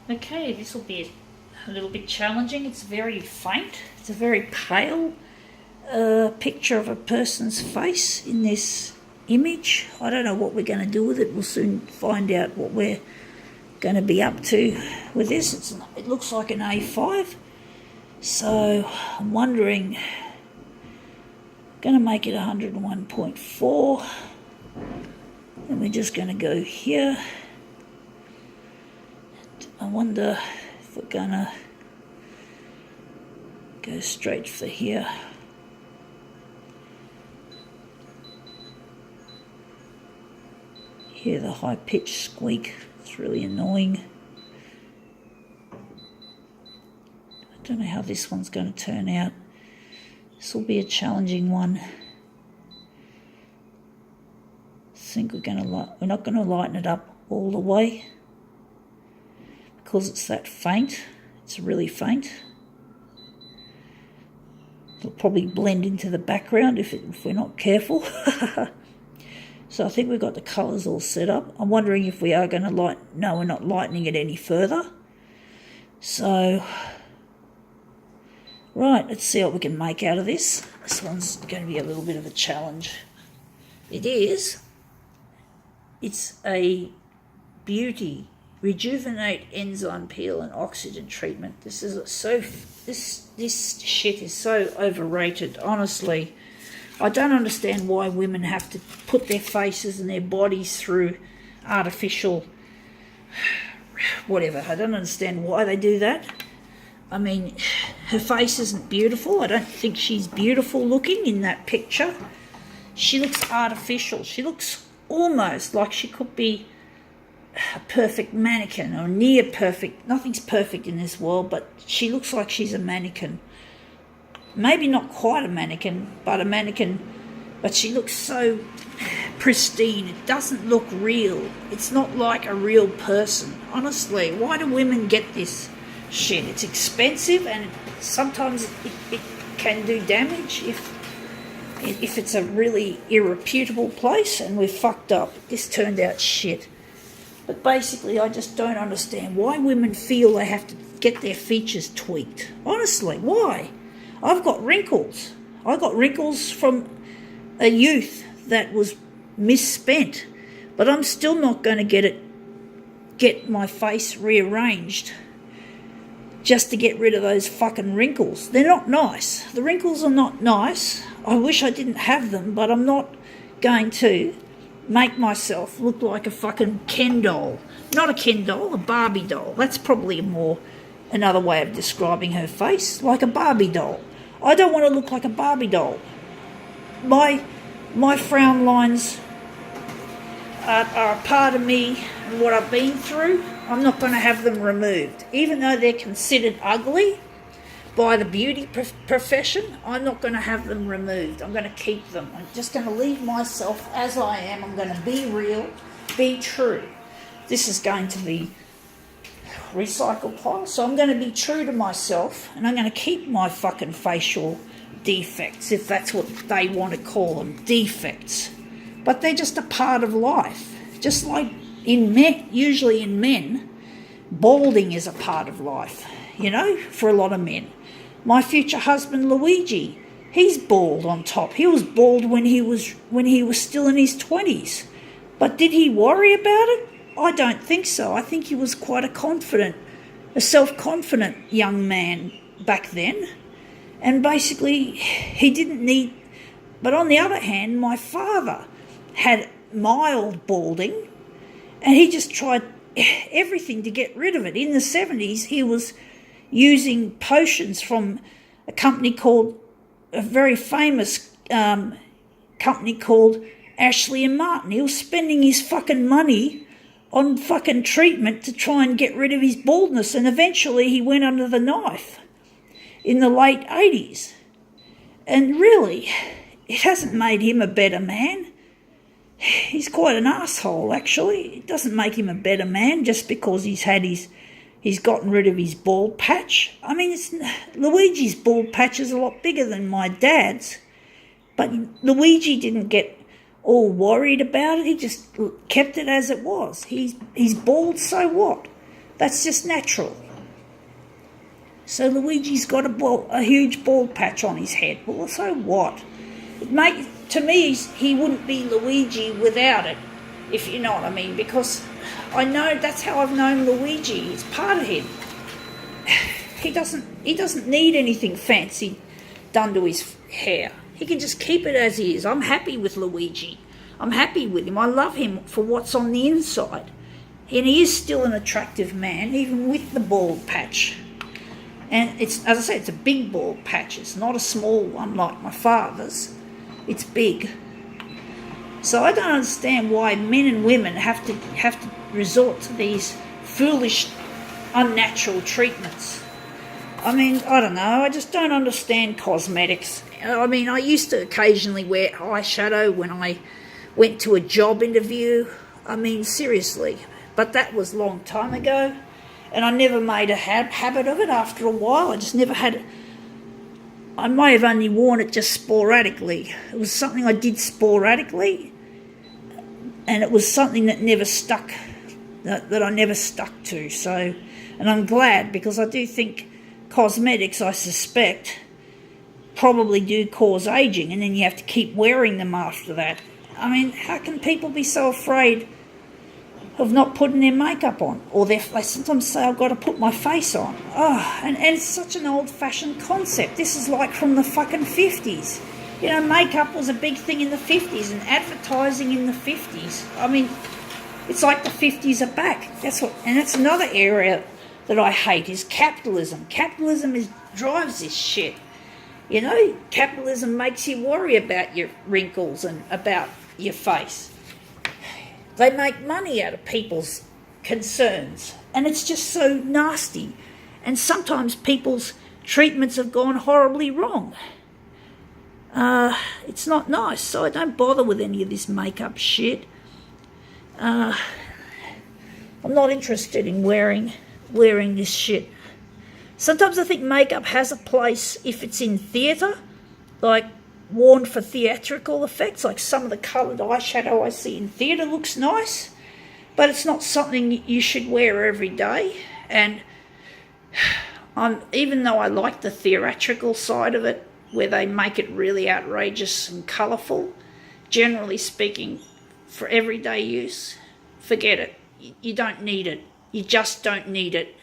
Okay, this will be a little bit challenging. It's very faint. It's a very pale picture of a person's face in this image. I don't know what we're going to do with it. We'll soon find out what we're going to be up to with this. It looks like an A5. So I'm wondering, going to make it 101.4. And we're just going to go here. I wonder if we're going to go straight for here. Hear the high-pitched squeak. It's really annoying. I don't know how this one's going to turn out. This will be a challenging one. I think we're not going to lighten it up all the way because it's that faint. It's really faint. It'll probably blend into the background if we're not careful. So I think we've got the colours all set up. I'm wondering if we are going to no, we're not lightening it any further. So, right, let's see what we can make out of this. This one's going to be a little bit of a challenge. It is. It's a Beauty Rejuvenate Enzyme Peel and Oxygen Treatment. This shit is so overrated, honestly. I don't understand why women have to put their faces and their bodies through artificial whatever. I don't understand why they do that. I mean, her face isn't beautiful. I don't think she's beautiful looking in that picture. She looks artificial. She looks almost like she could be a perfect mannequin or near perfect. Nothing's perfect in this world, but she looks like she's a mannequin. Maybe not quite a mannequin, but she looks so pristine. It doesn't look real. It's not like a real person. Honestly, why do women get this shit? It's expensive, and sometimes it can do damage if it's a really irreputable place, and we're fucked up. This turned out shit. But basically, I just don't understand why women feel they have to get their features tweaked. Honestly, why? I've got wrinkles. I got wrinkles from a youth that was misspent, but I'm still not going to get my face rearranged just to get rid of those fucking wrinkles. They're not nice. The wrinkles are not nice. I wish I didn't have them, but I'm not going to make myself look like a fucking Ken doll. Not a Ken doll, a Barbie doll. That's probably another way of describing her face, like a Barbie doll. I don't want to look like a Barbie doll. My frown lines are a part of me and what I've been through. I'm not going to have them removed. Even though they're considered ugly by the beauty profession, I'm not going to have them removed. I'm going to keep them. I'm just going to leave myself as I am. I'm going to be real, be true. This is going to be recycle pile, so I'm going to be true to myself, and I'm going to keep my fucking facial defects, if that's what they want to call them, defects. But they're just a part of life. Just like in men, usually in men, balding is a part of life, for a lot of men. My future husband Luigi, he's bald on top. He was bald when he was still in his 20s. But did he worry about it? I don't think so. I think he was quite a self-confident young man back then. And basically, he didn't need... But on the other hand, my father had mild balding, and he just tried everything to get rid of it. In the 70s, he was using potions from a very famous company called Ashley and Martin. He was spending his fucking money on fucking treatment to try and get rid of his baldness, and eventually he went under the knife in the late 80s. And really, it hasn't made him a better man. He's quite an asshole, actually. It doesn't make him a better man just because he's gotten rid of his bald patch. I mean, Luigi's bald patch is a lot bigger than my dad's, but Luigi didn't get all worried about it. He just kept it as it was. He's bald, so what? That's just natural. So Luigi's got a huge bald patch on his head. Well, so what? To me, he wouldn't be Luigi without it, if you know what I mean, because I know that's how I've known Luigi. It's part of him. He doesn't need anything fancy done to his hair. He can just keep it as is. I'm happy with Luigi. I'm happy with him. I love him for what's on the inside. And he is still an attractive man, even with the bald patch. And it's, as I say, it's a big bald patch. It's not a small one like my father's. It's big. So I don't understand why men and women have to resort to these foolish, unnatural treatments. I mean, I don't know. I just don't understand cosmetics. I mean, I used to occasionally wear eyeshadow when I went to a job interview. I mean, seriously. But that was a long time ago. And I never made a habit of it after a while. I just never had it. I may have only worn it just sporadically. It was something I did sporadically. And it was something that never stuck, that I never stuck to. So, and I'm glad, because I do think cosmetics, I suspect, probably do cause aging, and then you have to keep wearing them after that. I mean, how can people be so afraid of not putting their makeup on? Or they sometimes say, I've got to put my face on. Oh, and it's such an old-fashioned concept. This is like from the fucking 50s. You know, makeup was a big thing in the 50s, and advertising in the 50s. I mean, it's like the 50s are back. And that's another area that I hate, is capitalism. Capitalism drives this shit. You know, capitalism makes you worry about your wrinkles and about your face. They make money out of people's concerns, and it's just so nasty. And sometimes people's treatments have gone horribly wrong. It's not nice, so I don't bother with any of this makeup shit. I'm not interested in wearing this shit. Sometimes I think makeup has a place if it's in theatre, like worn for theatrical effects, like some of the coloured eyeshadow I see in theatre looks nice, but it's not something you should wear every day. And even though I like the theatrical side of it, where they make it really outrageous and colourful, generally speaking, for everyday use, forget it. You don't need it. You just don't need it.